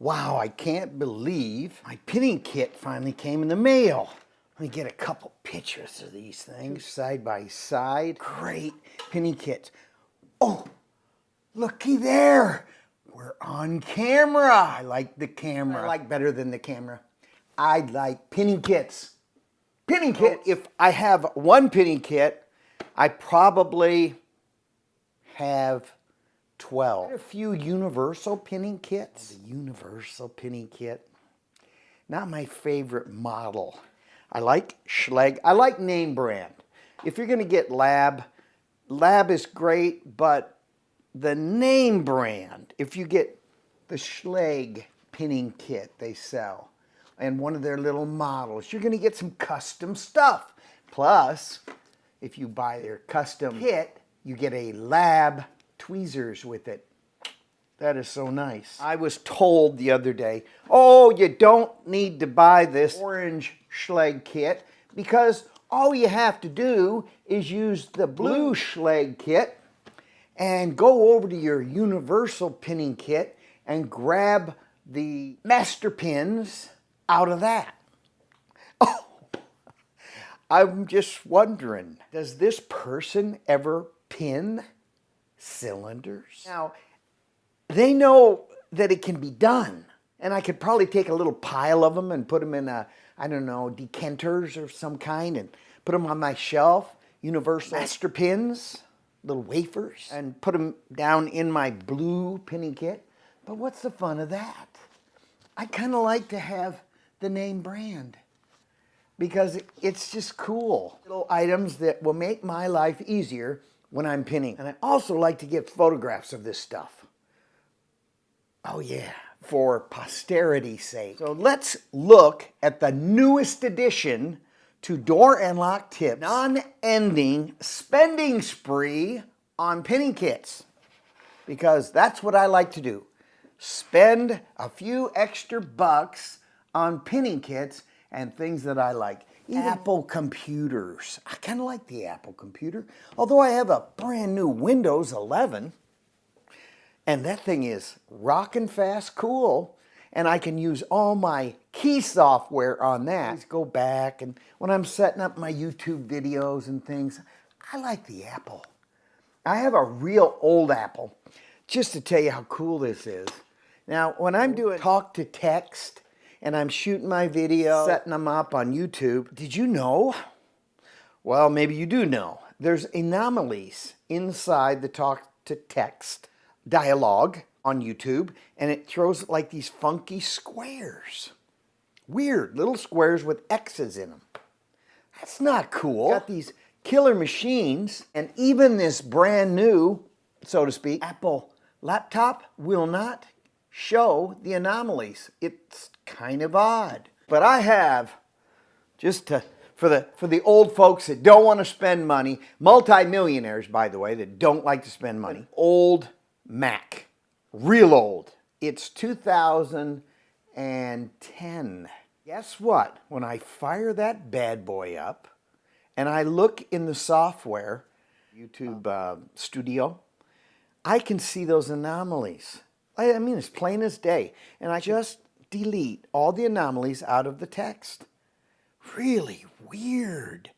Wow, I can't believe my pinning kit finally came in the mail. Let me get a couple pictures of these things side by side. Great pinning kits. Oh, looky there. We're on camera. I like the camera. I like better than the camera. I like pinning kits. Pinning kit. If I have one pinning kit, I probably have 12. A few universal pinning kits. The universal pinning kit. Not my favorite model. I like Schlage. I like name brand. If you're going to get Lab is great, but the name brand, if you get the Schlage pinning kit they sell and one of their little models, you're going to get some custom stuff. Plus, if you buy their custom kit, you get a Lab tweezers with it. That is so nice. I was told the other day, oh, you don't need to buy this orange Schlage kit because all you have to do is use the blue Schlage kit and go over to your universal pinning kit and grab the master pins out of that. Oh, I'm just wondering, does this person ever pin cylinders? Now, they know that it can be done, and I could probably take a little pile of them and put them in I don't know, decanters of some kind and put them on my shelf, universal master pins, little wafers, and put them down in my blue pinning kit. But what's the fun of that? I kind of like to have the name brand because it's just cool. Little items that will make my life easier when I'm pinning. And I also like to get photographs of this stuff. Oh yeah, for posterity's sake. So let's look at the newest addition to Door and Lock Tips, non-ending spending spree on pinning kits. Because that's what I like to do. Spend a few extra bucks on pinning kits and things that I like. Even Apple computers. I kind of like the Apple computer. Although I have a brand new Windows 11. And that thing is rockin' fast cool. And I can use all my key software on that. Just go back, and when I'm setting up my YouTube videos and things, I like the Apple. I have a real old Apple, just to tell you how cool this is. Now, when I'm doing talk to text, and I'm shooting my video, setting them up on YouTube, did you know? Well, maybe you do know. There's anomalies inside the talk to text dialogue on YouTube, and it throws like these funky squares. Weird little squares with X's in them. That's not cool. Got these killer machines, and even this brand new, so to speak, Apple laptop will not show the anomalies. It's kind of odd. But I have, for the old folks that don't want to spend money, multi-millionaires, by the way, that don't like to spend money, old Mac, real old. It's 2010. Guess what? When I fire that bad boy up and I look in the software, YouTube Studio, I can see those anomalies. I mean, it's plain as day. And I just delete all the anomalies out of the text. Really weird.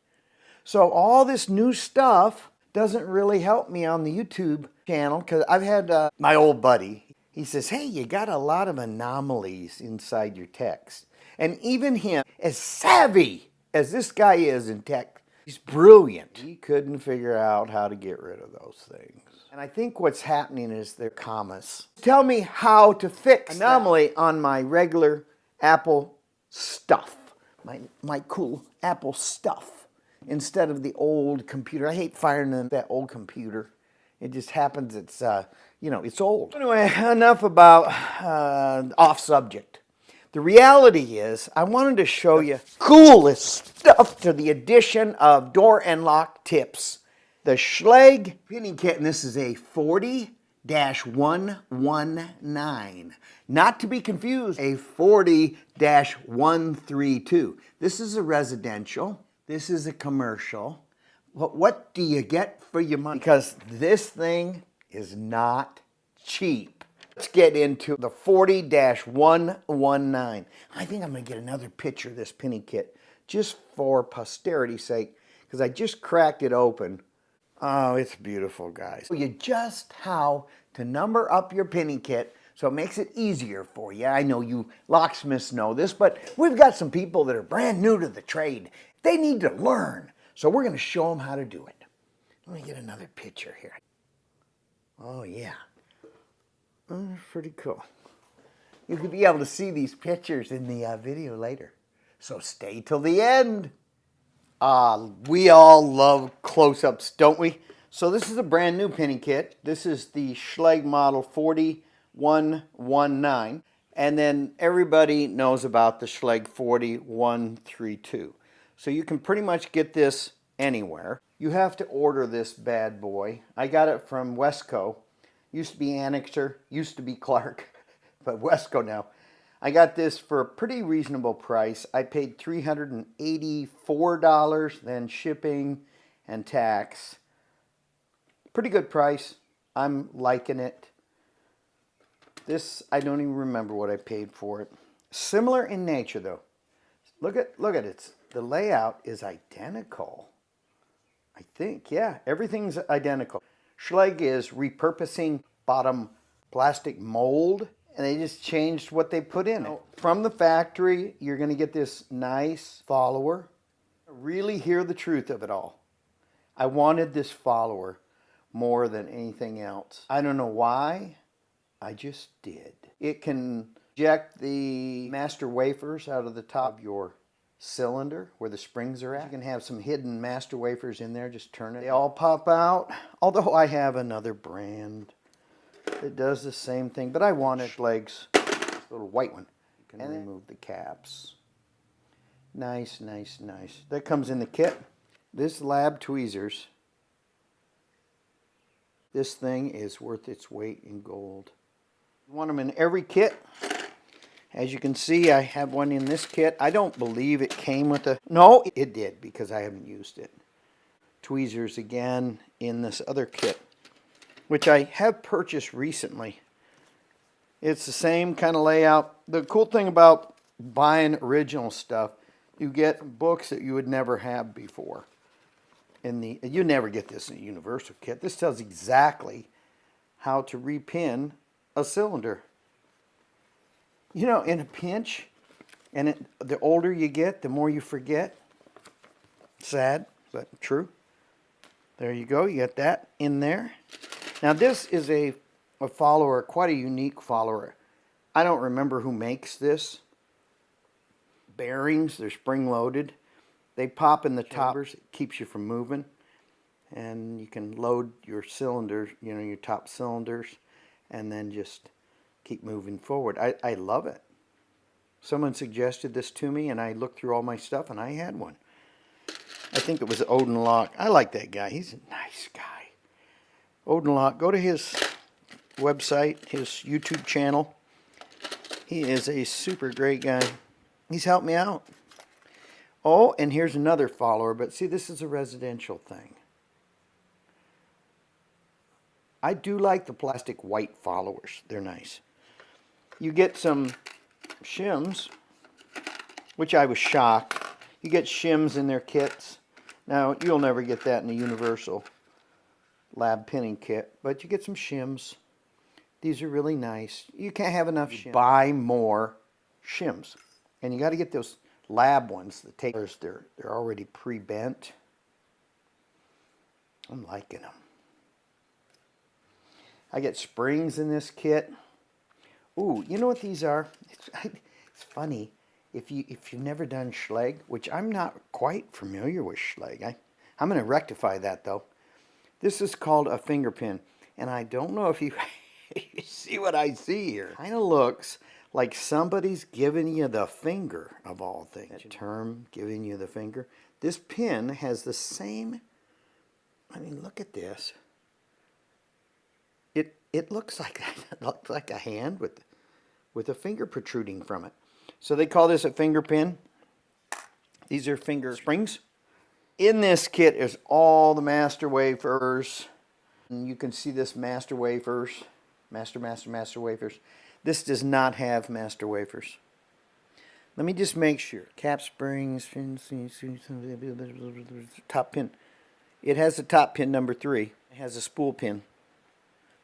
So all this new stuff doesn't really help me on the YouTube channel because I've had my old buddy. He says, hey, you got a lot of anomalies inside your text. And even him, as savvy as this guy is in tech, he's brilliant. He couldn't figure out how to get rid of those things. And I think what's happening is they're commas. Tell me how to fix anomaly on my regular Apple stuff, my cool Apple stuff, instead of the old computer. I hate firing that old computer. It just happens, it's, it's old. Anyway, enough about off subject. The reality is, I wanted to show you coolest stuff to the addition of Door and Lock Tips. The Schlage pinning kit, and this is a 40-119. Not to be confused, a 40-132. This is a residential. This is a commercial. But what do you get for your money? Because this thing is not cheap. Let's get into the 40-119. I think I'm going to get another picture of this penny kit just for posterity's sake because I just cracked it open. Oh, it's beautiful, guys. You just how to number up your penny kit so it makes it easier for you. I know you locksmiths know this, but we've got some people that are brand new to the trade. They need to learn, so we're going to show them how to do it. Let me get another picture here. Oh, yeah. Pretty cool. You could be able to see these pictures in the video later. So stay till the end. We all love close-ups, don't we? So this is a brand new penny kit. This is the Schlage model 40-119. And then everybody knows about the Schlage 40-132. So you can pretty much get this anywhere. You have to order this bad boy. I got it from Wesco. Used to be Annixter, used to be Clark, but Wesco now. I got this for a pretty reasonable price. I paid $384, then shipping and tax. Pretty good price. I'm liking it. This, I don't even remember what I paid for it. Similar in nature though. Look at it. The layout is identical. I think, yeah, everything's identical. Schlage is repurposing bottom plastic mold, and they just changed what they put in it. From the factory, you're going to get this nice follower. Really hear the truth of it all. I wanted this follower more than anything else. I don't know why, I just did. It can eject the master wafers out of the top of your cylinder where the springs are at. You can have some hidden master wafers in there, just turn it. They all pop out, although I have another brand that does the same thing, but I wanted Schlage's little white one. You can remove the caps. Nice, nice, nice. That comes in the kit. This lab tweezers, this thing is worth its weight in gold. You want them in every kit. As you can see, I have one in this kit. I don't believe it came with a... No, it did because I haven't used it. Tweezers again in this other kit, which I have purchased recently. It's the same kind of layout. The cool thing about buying original stuff, you get books that you would never have before. You never get this in a universal kit. This tells exactly how to repin a cylinder. You know, in a pinch, and the older you get, the more you forget. Sad, but true. There you go. You got that in there. Now, this is a follower, quite a unique follower. I don't remember who makes this. Bearings, they're spring-loaded. They pop in the toppers. It keeps you from moving. And you can load your cylinders, you know, your top cylinders, and then just keep moving forward. I love it. Someone suggested this to me, and I looked through all my stuff, and I had one. I think it was Odin Lock. I like that guy. He's a nice guy. Odin Lock. Go to his website, his YouTube channel. He is a super great guy. He's helped me out. Oh, and here's another follower, but see, this is a residential thing. I do like the plastic white followers. They're nice. You get some shims, which I was shocked. You get shims in their kits. Now, you'll never get that in a universal lab pinning kit, but you get some shims. These are really nice. You can't have enough shims. Buy more shims. And you got to get those lab ones. The tapers, they're already pre-bent. I'm liking them. I get springs in this kit. Ooh, you know what these are? It's funny. If you've never done Schlage, which I'm not quite familiar with Schlage. I'm going to rectify that though. This is called a finger pin. And I don't know if you, you see what I see here. Kind of looks like somebody's giving you the finger of all things. That term, giving you the finger. This pin has the same, I mean, look at this. It looks like a hand with a finger protruding from it. So they call this a finger pin. These are finger springs. In this kit is all the master wafers. And you can see this master wafers, Master wafers. This does not have master wafers. Let me just make sure. Cap springs, top pin. It has a top pin number 3. It has a spool pin,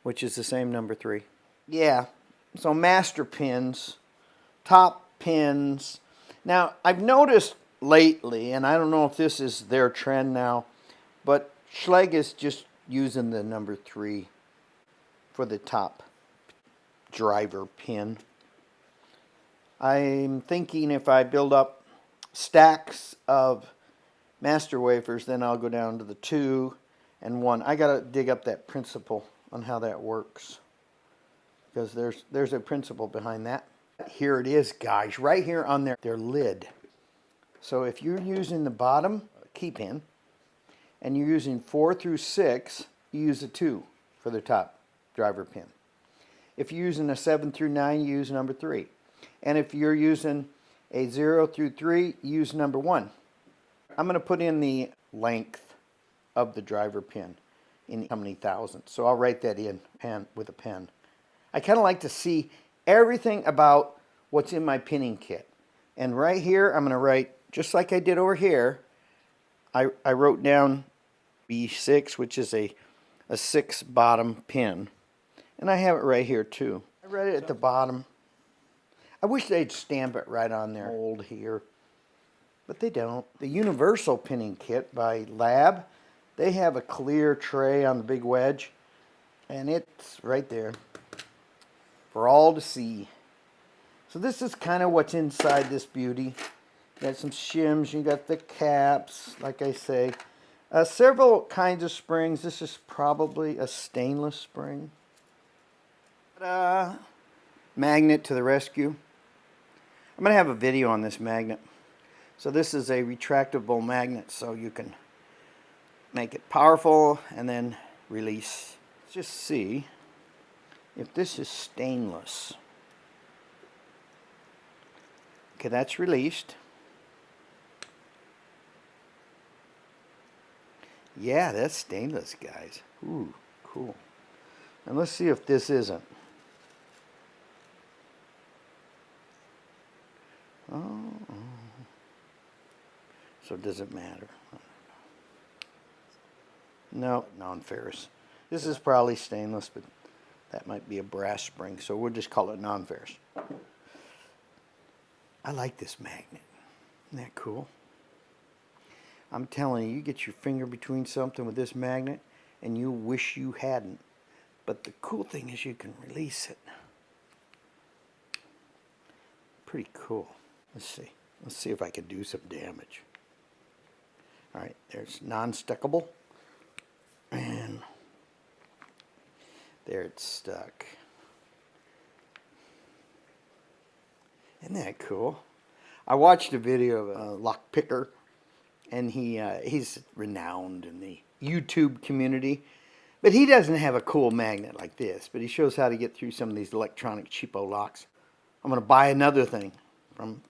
which is the same number 3. Yeah, so master pins, top pins. Now, I've noticed lately, and I don't know if this is their trend now, but Schlage is just using the number 3 for the top driver pin. I'm thinking if I build up stacks of master wafers, then I'll go down to the 2 and 1. I gotta dig up that principle on how that works, because there's a principle behind that. Here it is, guys, right here on their lid. So if you're using the bottom key pin and you're using 4 through 6, you use a 2 for the top driver pin. If you're using a 7 through 9, you use number 3. And if you're using a 0 through 3, use number 1. I'm going to put in the length of the driver pin in how many thousandths. So I'll write that in with a pen. I kind of like to see everything about what's in my pinning kit. And right here, I'm going to write, just like I did over here, I wrote down B6, which is a 6 bottom pin. And I have it right here too. I read it at the bottom. I wish they'd stamp it right on there, mold here, but they don't. The Universal Pinning Kit by Lab, they have a clear tray on the big wedge, and it's right there for all to see. So this is kind of what's inside this beauty. You got some shims, you got the caps, like I say. Several kinds of springs. This is probably a stainless spring. Magnet to the rescue. I'm going to have a video on this magnet. So this is a retractable magnet, so you can make it powerful and then release. Let's just see if this is stainless. Okay, that's released. Yeah, that's stainless, guys. Ooh, cool. And let's see if this isn't. Oh. So does it matter? No, non-ferrous. This is probably stainless, but that might be a brass spring, so we'll just call it non-ferrous. I like this magnet. Isn't that cool? I'm telling you, you get your finger between something with this magnet, and you wish you hadn't. But the cool thing is you can release it. Pretty cool. Let's see. Let's see if I can do some damage. All right, there's non-stickable. And there it's stuck. Isn't that cool? I watched a video of a lock picker, and he's renowned in the YouTube community. But he doesn't have a cool magnet like this, but he shows how to get through some of these electronic cheapo locks. I'm going to buy another thing from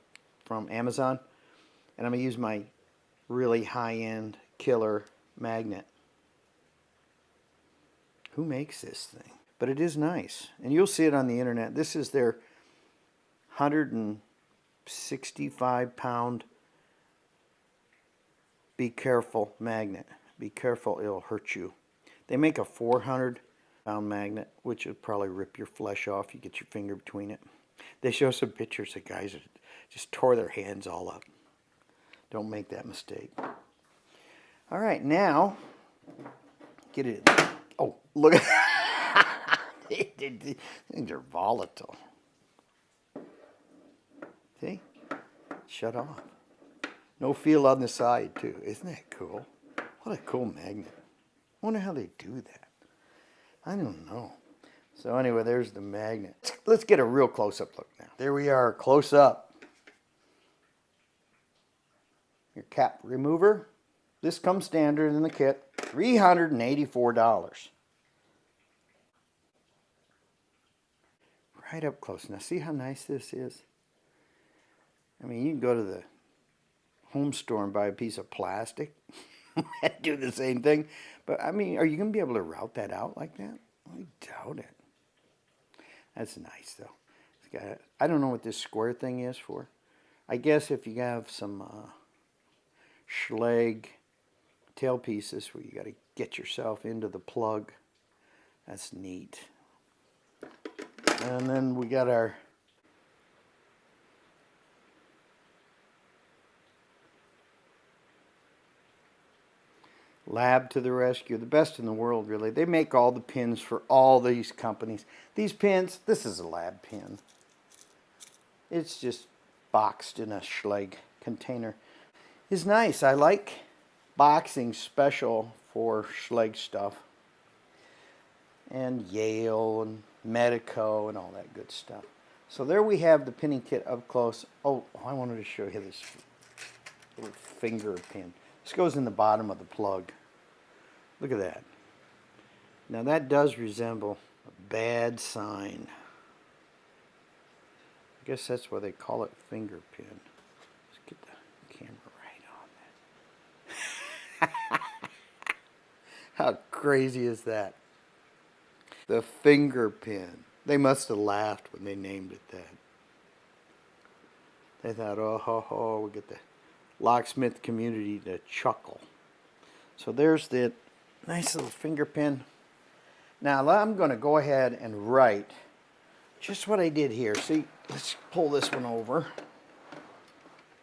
Amazon, and I'm going to use my really high-end killer magnet. Who makes this thing? But it is nice, and you'll see it on the internet. This is their 165-pound be careful magnet. Be careful, it'll hurt you. They make a 400-pound magnet, which would probably rip your flesh off. You get your finger between it. They show some pictures of guys that just tore their hands all up. Don't make that mistake. All right, now, get it. Oh, look at these things are volatile. See? Shut off. No feel on the side, too. Isn't that cool? What a cool magnet. I wonder how they do that. I don't know. So anyway, there's the magnet. Let's get a real close-up look now. There we are, close up. Your cap remover. This comes standard in the kit. $384. Right up close. Now see how nice this is? I mean, you can go to the home store and buy a piece of plastic and do the same thing. But I mean, are you going to be able to route that out like that? I doubt it. That's nice though. It's got, I don't know what this square thing is for. I guess if you have some Schlage tail pieces where you got to get yourself into the plug. That's neat. And then we got our Lab to the rescue, the best in the world really. They make all the pins for all these companies. These pins, this is a Lab pin. It's just boxed in a Schlage container. It's nice. I like boxing special for Schlage stuff. And Yale and Medico and all that good stuff. So there we have the pinning kit up close. Oh, I wanted to show you this little finger pin. This goes in the bottom of the plug. Look at that. Now that does resemble a bad sign. I guess that's why they call it finger pin. Let's get the camera right on that. How crazy is that? The finger pin. They must have laughed when they named it that. They thought, oh, ho, ho, we'll get the locksmith community to chuckle. So there's the nice little finger pin. Now I'm going to go ahead and write just what I did here. See, let's pull this one over.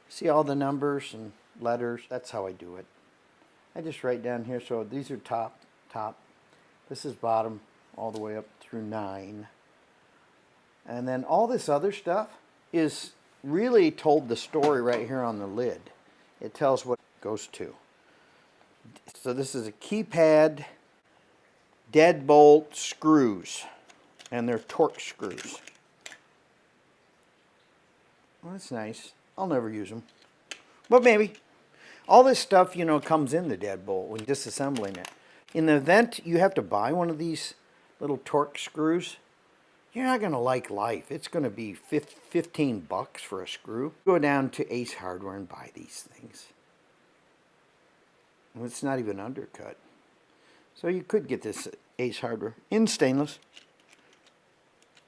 See all the numbers and letters? That's how I do it. I just write down here. So these are top. This is bottom all the way up through 9. And then all this other stuff is really told the story right here on the lid. It tells what it goes to. So this is a keypad, deadbolt screws, and they're torque screws. Well, that's nice. I'll never use them, but maybe. All this stuff, you know, comes in the deadbolt when disassembling it. In the event you have to buy one of these little torque screws, you're not going to like life. It's going to be $15 for a screw. Go down to Ace Hardware and buy these things. And it's not even undercut. So you could get this at Ace Hardware in stainless.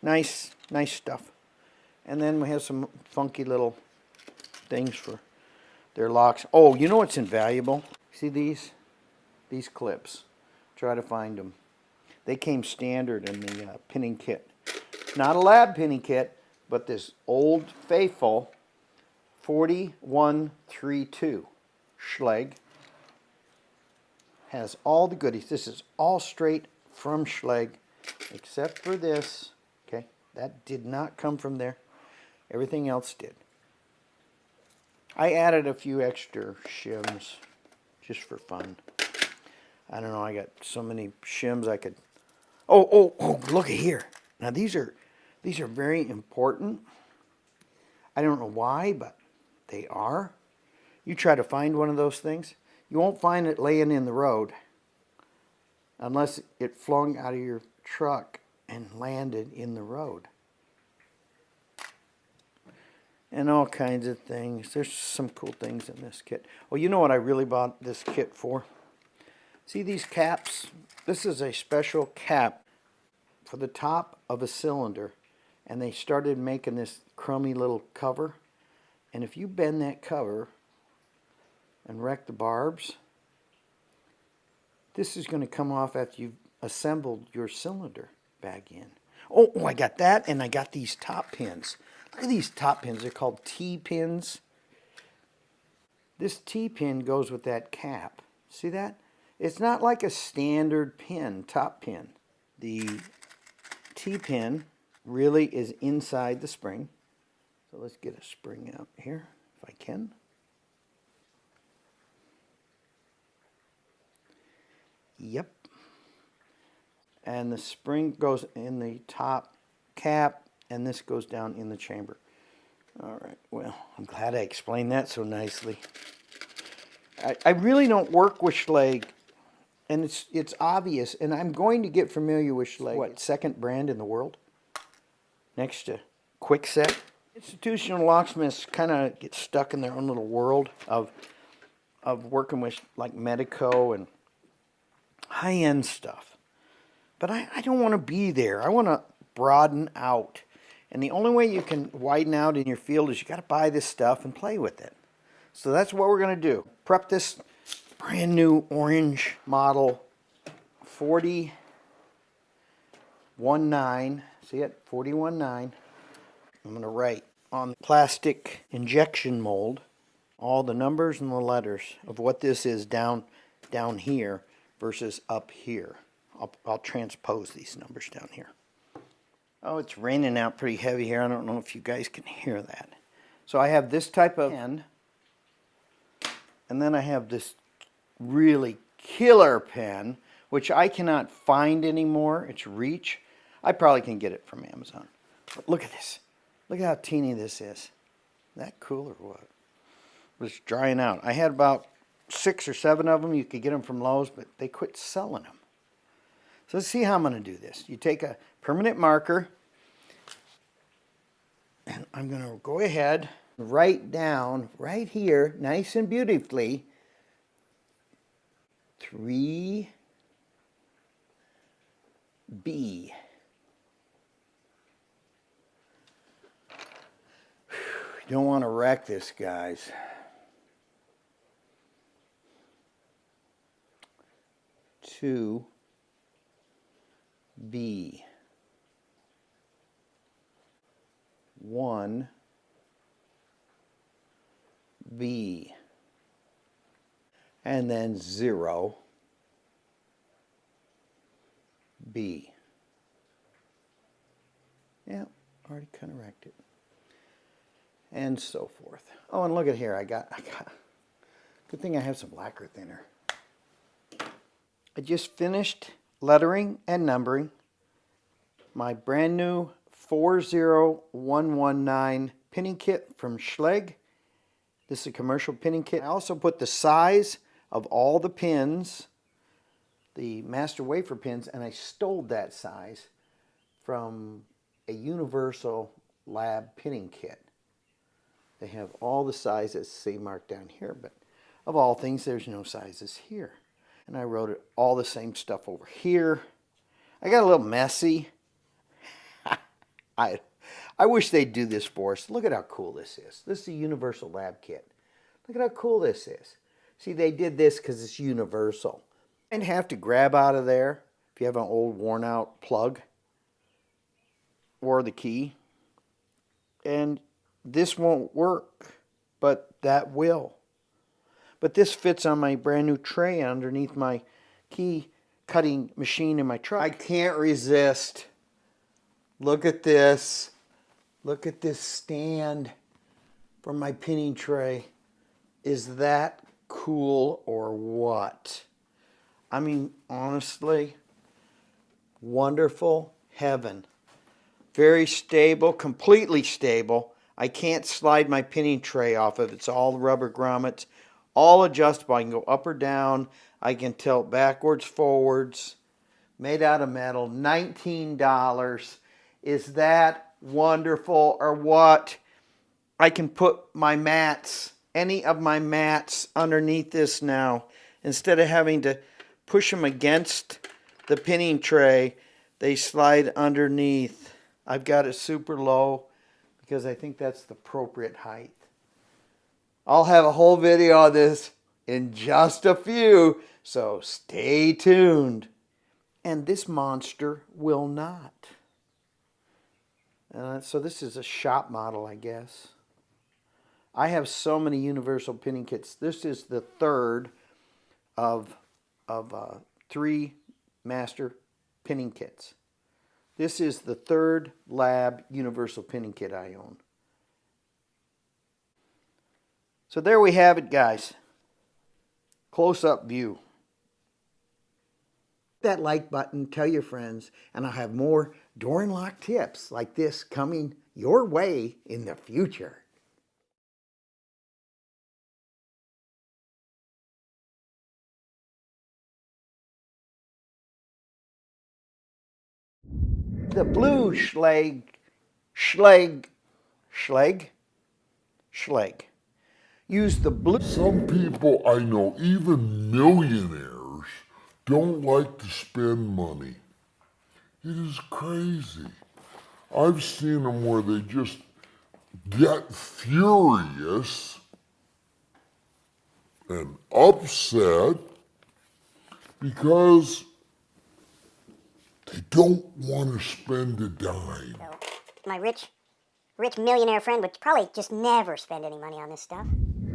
Nice stuff. And then we have some funky little things for their locks. Oh, you know what's invaluable? See these? These clips. Try to find them. They came standard in the pinning kit. Not a Lab pinning kit, but this old faithful 4132 Schlage has all the goodies. This is all straight from Schlage, except for this. Okay, that did not come from there. Everything else did. I added a few extra shims just for fun. I don't know, I got so many shims I could... Oh, look at here. Now these are very important. I don't know why, but they are. You try to find one of those things, you won't find it laying in the road unless it flung out of your truck and landed in the road. And all kinds of things. There's some cool things in this kit. Oh, you know what I really bought this kit for? See these caps? This is a special cap for the top of a cylinder. And they started making this crummy little cover. And if you bend that cover and wreck the barbs, this is going to come off after you've assembled your cylinder back in. Oh, I got that, and I got these top pins. Look at these top pins. They're called T-pins. This T-pin goes with that cap. See that? It's not like a standard pin, top pin. The T-pin really is inside the spring. So let's get a spring out here, if I can. Yep. And the spring goes in the top cap, and this goes down in the chamber. All right, well, I'm glad I explained that so nicely. I really don't work with Schlage, and it's obvious, and I'm going to get familiar with Schlage. What, second brand in the world? Next to Kwikset. Institutional locksmiths kind of get stuck in their own little world of working with like Medico and high-end stuff. But I don't want to be there. I want to broaden out. And the only way you can widen out in your field is you got to buy this stuff and play with it. So that's what we're going to do. Prep this brand new orange model 4019. See it? 419. I'm going to write on the plastic injection mold all the numbers and the letters of what this is down here versus up here. I'll transpose these numbers down here. Oh, it's raining out pretty heavy here. I don't know if you guys can hear that. So I have this type of pen, and then I have this really killer pen, which I cannot find anymore. It's Reach. I probably can get it from Amazon. But look at this. Look at how teeny this is. Is that cool or what? It's drying out. I had about 6 or 7 of them. You could get them from Lowe's, but they quit selling them. So let's see how I'm going to do this. You take a permanent marker, and I'm going to go ahead and write down right here, nice and beautifully, 3B. You don't want to wreck this, guys. 2B. 1B. And then 0B. Yeah, already kind of wrecked it. And so forth. Oh, and look at here. I got good thing I have some lacquer thinner. I just finished lettering and numbering my brand new 40119 pinning kit from Schlage. This is a commercial pinning kit. I also put the size of all the pins, the master wafer pins, and I stole that size from a Universal Lab pinning kit. They have all the sizes, see marked down here, but of all things, there's no sizes here. And I wrote it all the same stuff over here. I got a little messy. I wish they'd do this for us. Look at how cool this is. This is a Universal Lab kit. Look at how cool this is. See, they did this because it's universal. And have to grab out of there if you have an old worn out plug or the key. And this won't work, but that will. But this fits on my brand new tray underneath my key cutting machine in my truck. I can't resist. Look at this. Look at this stand for my pinning tray. Is that cool or what? I mean, honestly, wonderful heaven. Very stable, completely stable. I can't slide my pinning tray off of it. It's all rubber grommets, all adjustable. I can go up or down. I can tilt backwards, forwards. Made out of metal, $19. Is that wonderful or what? I can put my mats, any of my mats underneath this now. Instead of having to push them against the pinning tray, they slide underneath. I've got it super low because I think that's the appropriate height. I'll have a whole video on this in just a few, so stay tuned. And this monster will not. So this is a shop model, I guess. I have so many universal pinning kits. This is the third of 3 master pinning kits. This is the third lab universal pinning kit I own. So there we have it, guys. Close-up view. Hit that like button, tell your friends, and I'll have more door and lock tips like this coming your way in the future. The blue Schlage. Use the blue. Some people I know, even millionaires, don't like to spend money. It is crazy. I've seen them where they just get furious and upset because they don't want to spend a dime. So, my rich millionaire friend would probably just never spend any money on this stuff.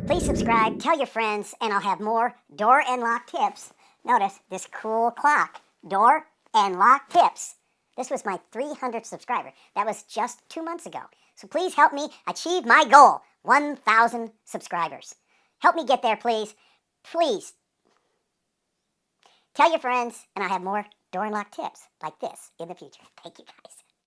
Please subscribe, tell your friends, and I'll have more door and lock tips. Notice this cool clock, door and lock tips. This was my 300th subscriber. That was just 2 months ago. So please help me achieve my goal, 1,000 subscribers. Help me get there, please. Please. Tell your friends, and I'll have more door and lock tips like this in the future. Thank you, guys.